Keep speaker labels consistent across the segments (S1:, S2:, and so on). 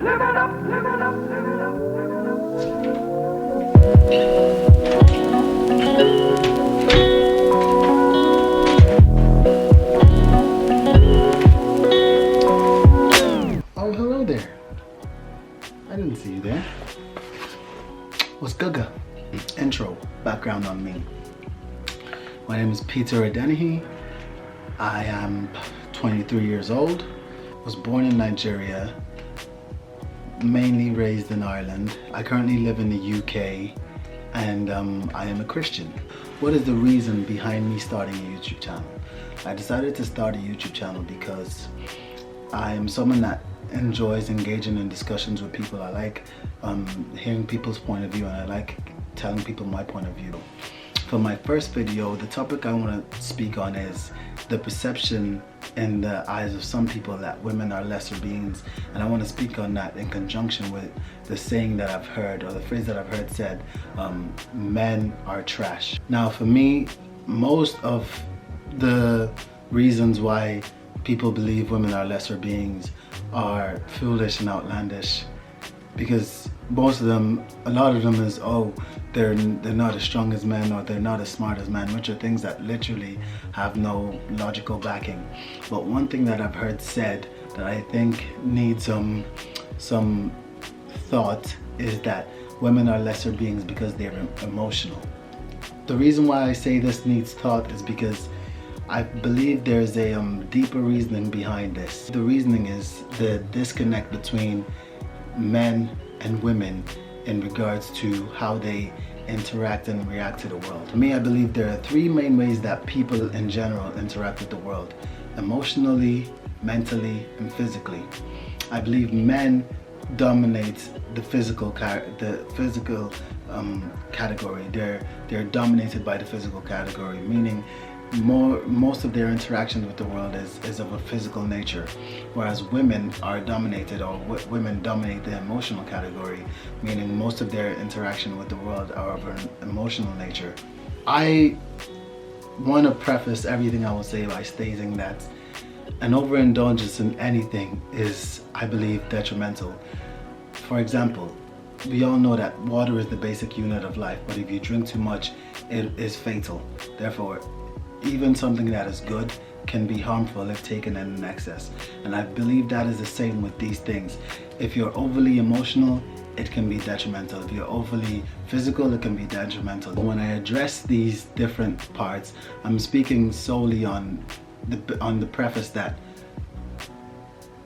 S1: Live it up, live it up, live it up, live it up.
S2: Oh, hello there. I didn't see you there. What's Gaga? Intro, background on me. My name is Peter Adeniji. I am 23 years old. Was born in Nigeria, mainly raised in Ireland. I currently live in the UK and I am a Christian. What is the reason behind me starting a YouTube channel? I decided to start a YouTube channel because I am someone that enjoys engaging in discussions with people. I like hearing people's point of view, and I like telling people my point of view. For my first video, the topic I want to speak on is the perception in the eyes of some people that women are lesser beings, and I want to speak on that in conjunction with the saying that I've heard, or the phrase that I've heard said, men are trash. Now for me, most of the reasons why people believe women are lesser beings are foolish and outlandish, because most of them, a lot of them is, oh, they're not as strong as men, or they're not as smart as men, which are things that literally have no logical backing. But one thing that I've heard said that I think needs some thought is that women are lesser beings because they're emotional. The reason why I say this needs thought is because I believe there's a deeper reasoning behind this. The reasoning is the disconnect between men and women in regards to how they interact and react to the world. To me, I believe there are three main ways that people in general interact with the world: emotionally, mentally, and physically. I believe men dominate the physical category. They're dominated by the physical category, meaning most of their interactions with the world is of a physical nature, whereas women are dominated, or women dominate the emotional category, meaning most of their interaction with the world are of an emotional nature. I want to preface everything I will say by stating that an overindulgence in anything is, I believe, detrimental. For example, we all know that water is the basic unit of life, but if you drink too much, it is fatal. Therefore, even something that is good can be harmful if taken in excess. And I believe that is the same with these things. If you're overly emotional, it can be detrimental. If you're overly physical, it can be detrimental. When I address these different parts, I'm speaking solely on the preface that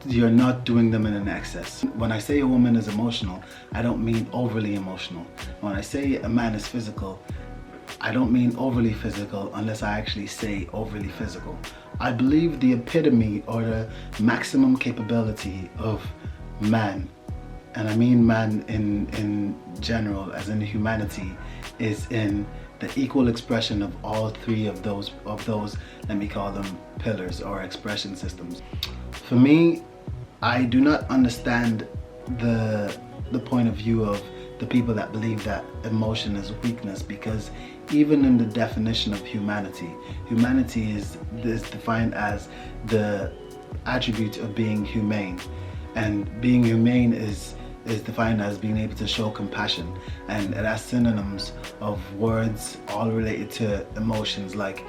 S2: you're not doing them in an excess. When I say a woman is emotional, I don't mean overly emotional. When I say a man is physical, I don't mean overly physical unless I actually say overly physical. I believe the epitome, or the maximum capability of man, and I mean man in general, as in humanity, is in the equal expression of all three of those, let me call them pillars or expression systems. For me, I do not understand the point of view of the people that believe that emotion is weakness, because even in the definition of humanity, humanity is defined as the attribute of being humane, and being humane is defined as being able to show compassion, and it has synonyms of words all related to emotions like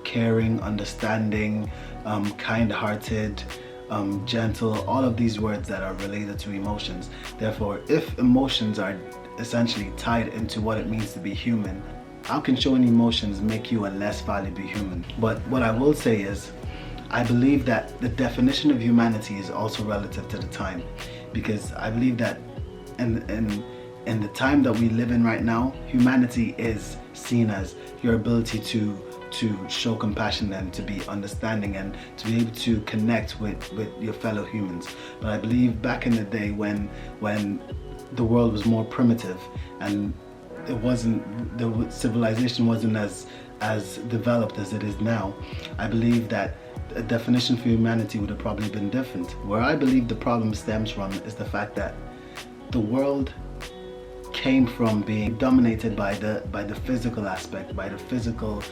S2: caring, understanding, kind-hearted, gentle, all of these words that are related to emotions. Therefore, if emotions are essentially tied into what it means to be human, how can showing emotions make you a less valuable human? But what I will say is, I believe that the definition of humanity is also relative to the time, because I believe that in the time that we live in right now, humanity is seen as your ability to show compassion and to be understanding and to be able to connect with your fellow humans. But I believe back in the day when the world was more primitive and the civilization wasn't as developed as it is now, I believe that a definition for humanity would have probably been different. Where I believe the problem stems from is the fact that the world came from being dominated by the physical aspect, by physical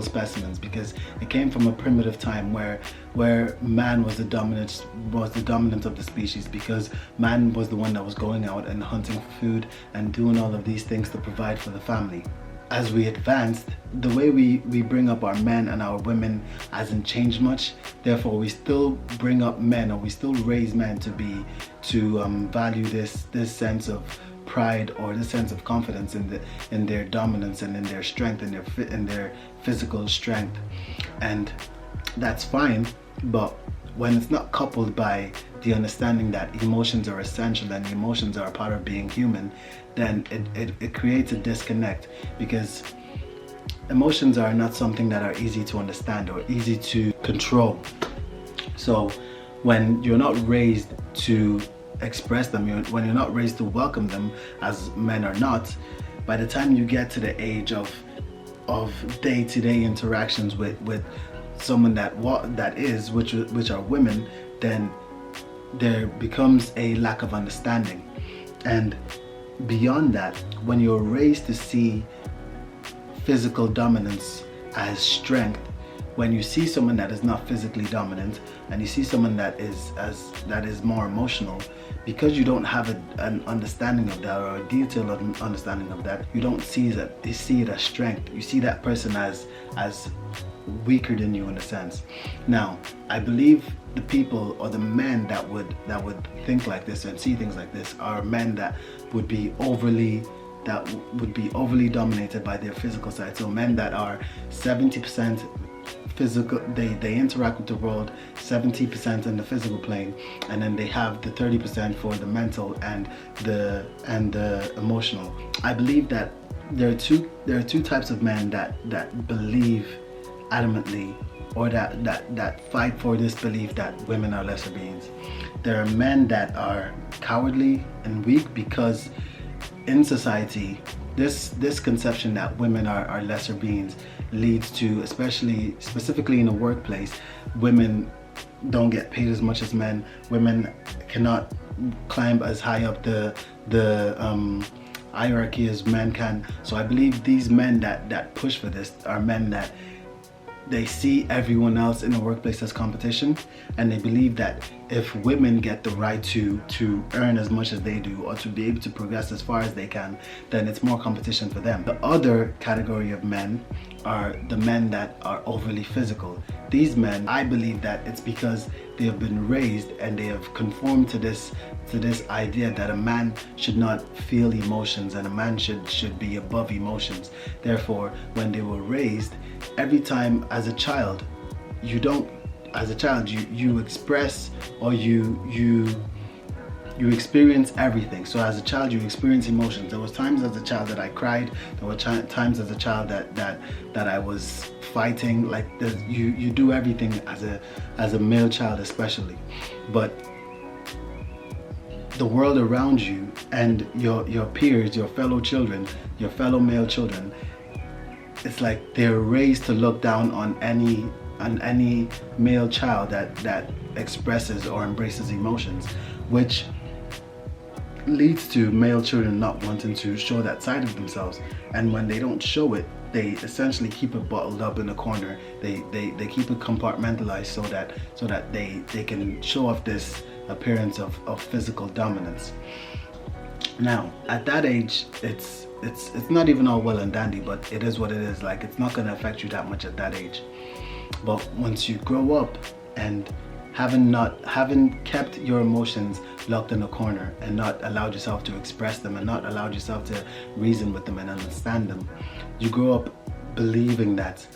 S2: specimens, because it came from a primitive time where man was the dominant of the species, because man was the one that was going out and hunting for food and doing all of these things to provide for the family. As we advanced, the way we bring up our men and our women hasn't changed much. Therefore, we still bring up men, or we still raise men to value this sense of pride, or this sense of confidence in their dominance and in their strength and in their physical strength. And that's fine, but when it's not coupled by the understanding that emotions are essential and emotions are a part of being human, then it creates a disconnect, because emotions are not something that are easy to understand or easy to control. So when you're not raised to express them, when you're not raised to welcome them, as men are not, by the time you get to the age of day-to-day interactions with someone which are women, then there becomes a lack of understanding. And beyond that, when you're raised to see physical dominance as strength, when you see someone that is not physically dominant and you see someone that is more emotional, because you don't have an understanding of that, or a detailed understanding of that, you don't see that. You see it as strength. You see that person as weaker than you, in a sense. Now, I believe the people, or the men that would think like this and see things like this, are men that would be overly dominated by their physical side. So men that are 70% physical, they interact with the world 70% in the physical plane, and then they have the 30% for the mental and the emotional. I believe that there are two types of men that believe adamantly, or that fight for this belief that women are lesser beings. There are men that are cowardly and weak, because in society this conception that women are lesser beings leads to, specifically in the workplace, women don't get paid as much as men. Women cannot climb as high up the hierarchy as men can. So I believe these men that push for this are men that they see everyone else in the workplace as competition, and they believe that if women get the right to earn as much as they do, or to be able to progress as far as they can, then it's more competition for them. The other category of men are the men that are overly physical. These men, I believe that it's because they have been raised and they have conformed to this idea that a man should not feel emotions and a man should be above emotions. Therefore, when they were raised, every time as a child, you express, or you experience everything. So as a child, you experience emotions. There was times as a child that I cried. There were times as a child that I was fighting. Like you do everything as a male child, especially. But the world around you and your peers, your fellow children, your fellow male children, it's like they're raised to look down on any male child that expresses or embraces emotions, which leads to male children not wanting to show that side of themselves. And when they don't show it, they essentially keep it bottled up in a corner. They keep it compartmentalized so that they can show off this appearance of physical dominance. Now, at that age, it's not even all well and dandy, but it is what it is. Like, it's not going to affect you that much at that age. But once you grow up and having kept your emotions locked in a corner and not allowed yourself to express them and not allowed yourself to reason with them and understand them, you grow up believing that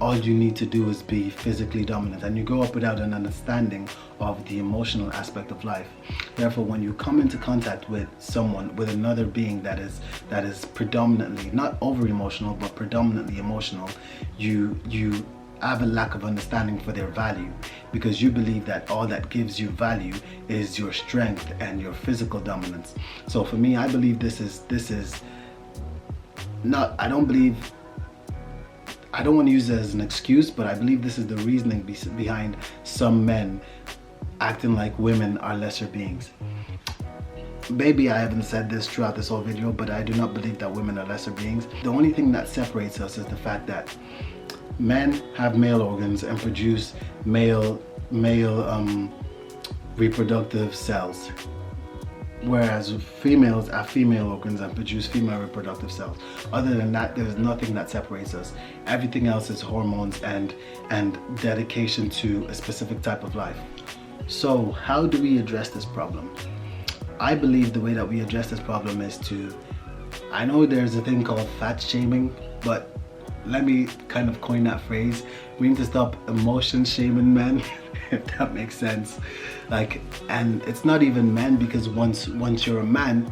S2: all you need to do is be physically dominant, and you grow up without an understanding of the emotional aspect of life. Therefore, when you come into contact with someone, with another being that is predominantly not over emotional but predominantly emotional, you have a lack of understanding for their value, because you believe that all that gives you value is your strength and your physical dominance. So for me, I believe this is not, I don't want to use it as an excuse, but I believe this is the reasoning behind some men acting like women are lesser beings. maybe I haven't said this throughout this whole video, but I do not believe that women are lesser beings. The only thing that separates us is the fact that men have male organs and produce male reproductive cells, whereas females have female organs and produce female reproductive cells. Other than that, there's nothing that separates us. Everything else is hormones and dedication to a specific type of life. So how do we address this problem? I believe the way that we address this problem is to, I know there's a thing called fat shaming, but let me kind of coin that phrase. We need to stop emotion shaming men, if that makes sense. Like, and it's not even men, because once you're a man,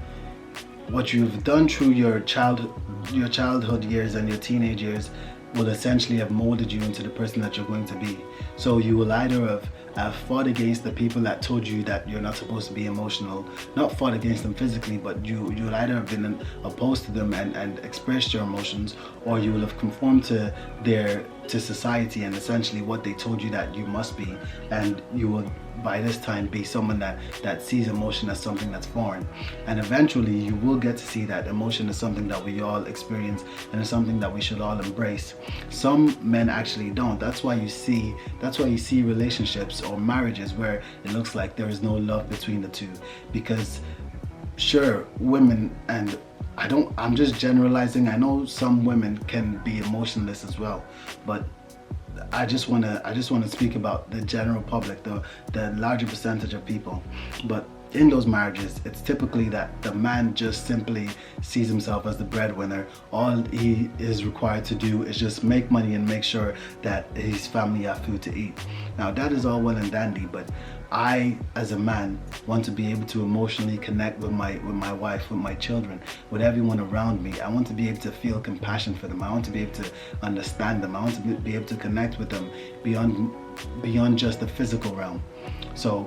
S2: what you've done through your childhood years and your teenage years will essentially have molded you into the person that you're going to be. So you will either have fought against the people that told you that you're not supposed to be emotional, not fought against them physically, but you'll either have been opposed to them and expressed your emotions, or you will have conformed to society and essentially what they told you that you must be, and you will by this time be someone that sees emotion as something that's foreign. And eventually you will get to see that emotion is something that we all experience and it's something that we should all embrace. Some men actually don't. That's why you see relationships or marriages where it looks like there is no love between the two, because sure, women, and I'm just generalizing, I know some women can be emotionless as well, but I just want to speak about the general public, the larger percentage of people. But in those marriages, it's typically that the man just simply sees himself as the breadwinner. All he is required to do is just make money and make sure that his family have food to eat. Now that is all well and dandy, but I, as a man, want to be able to emotionally connect with my wife, with my children, with everyone around me. I want to be able to feel compassion for them. I want to be able to understand them. I want to be able to connect with them beyond just the physical realm. So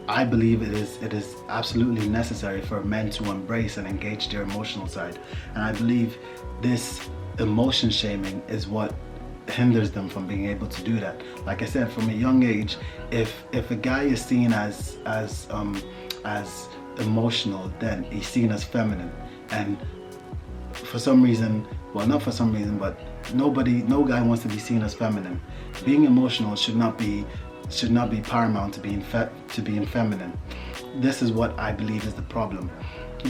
S2: I believe it is absolutely necessary for men to embrace and engage their emotional side. And I believe this emotion shaming is what hinders them from being able to do that. Like I said, from a young age, if a guy is seen as emotional, then he's seen as feminine. And for some reason, well, not for some reason, but no guy wants to be seen as feminine. Being emotional should not be paramount to being feminine. This is what I believe is the problem.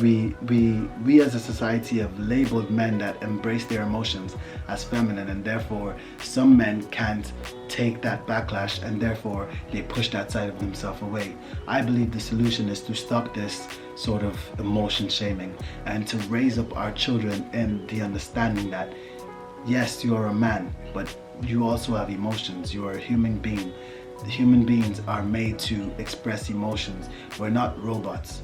S2: We as a society have labeled men that embrace their emotions as feminine, and therefore some men can't take that backlash, and therefore they push that side of themselves away. I believe the solution is to stop this sort of emotion shaming and to raise up our children in the understanding that yes, you are a man, but you also have emotions. You are a human being. The human beings are made to express emotions. We're not robots.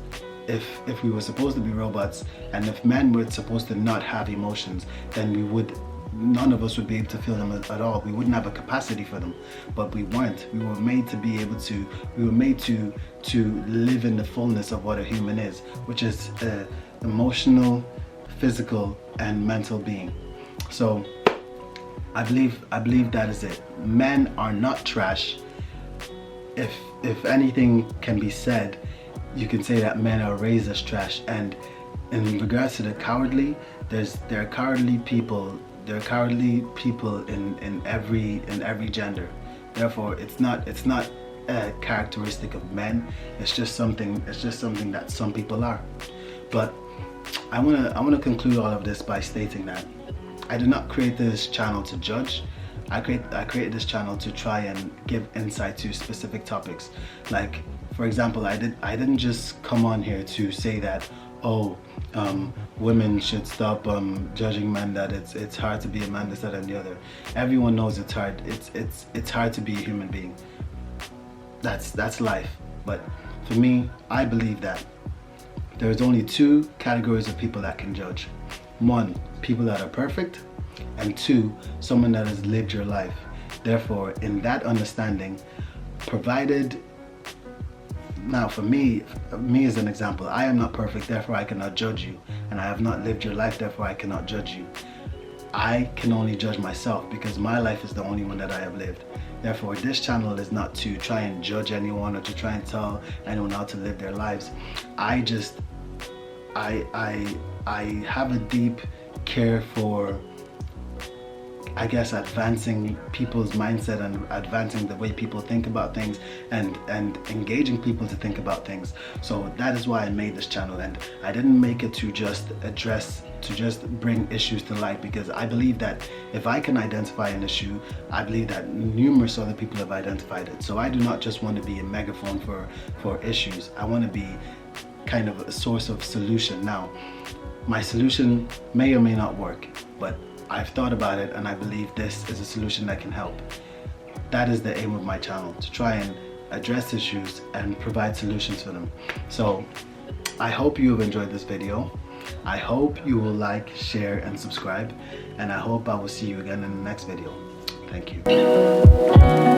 S2: If we were supposed to be robots, and if men were supposed to not have emotions, then none of us would be able to feel them at all. We wouldn't have a capacity for them. But we weren't. We were made to be able to. We were made to live in the fullness of what a human is, which is an emotional, physical, and mental being. So I believe that is it. Men are not trash. If anything can be said, you can say that men are raised as trash. And in regards to the cowardly, there are cowardly people in every gender. Therefore, it's not a characteristic of men. It's just something that some people are. But I wanna conclude all of this by stating that I did not create this channel to judge. I created this channel to try and give insight to specific topics. Like, for example, I didn't just come on here to say that, women should stop judging men, that it's hard to be a man, this, that, and the other. Everyone knows it's hard. It's hard to be a human being. That's life. But for me, I believe that there's only two categories of people that can judge. One, people that are perfect, and two, someone that has lived your life. Therefore, in that understanding, provided, now for me as an example, I am not perfect, therefore I cannot judge you, and I have not lived your life, therefore I cannot judge you. I can only judge myself because my life is the only one that I have lived. Therefore, this channel is not to try and judge anyone or to try and tell anyone how to live their lives. I just I have a deep care for, I guess, advancing people's mindset and advancing the way people think about things, and engaging people to think about things. So that is why I made this channel, and I didn't make it to just bring issues to light, because I believe that if I can identify an issue, I believe that numerous other people have identified it. So I do not just want to be a megaphone for issues. I want to be kind of a source of solution. Now, my solution may or may not work, but I've thought about it, and I believe this is a solution that can help. That is the aim of my channel, to try and address issues and provide solutions for them. So I hope you have enjoyed this video. I hope you will like, share, and subscribe, and I hope I will see you again in the next video. Thank you.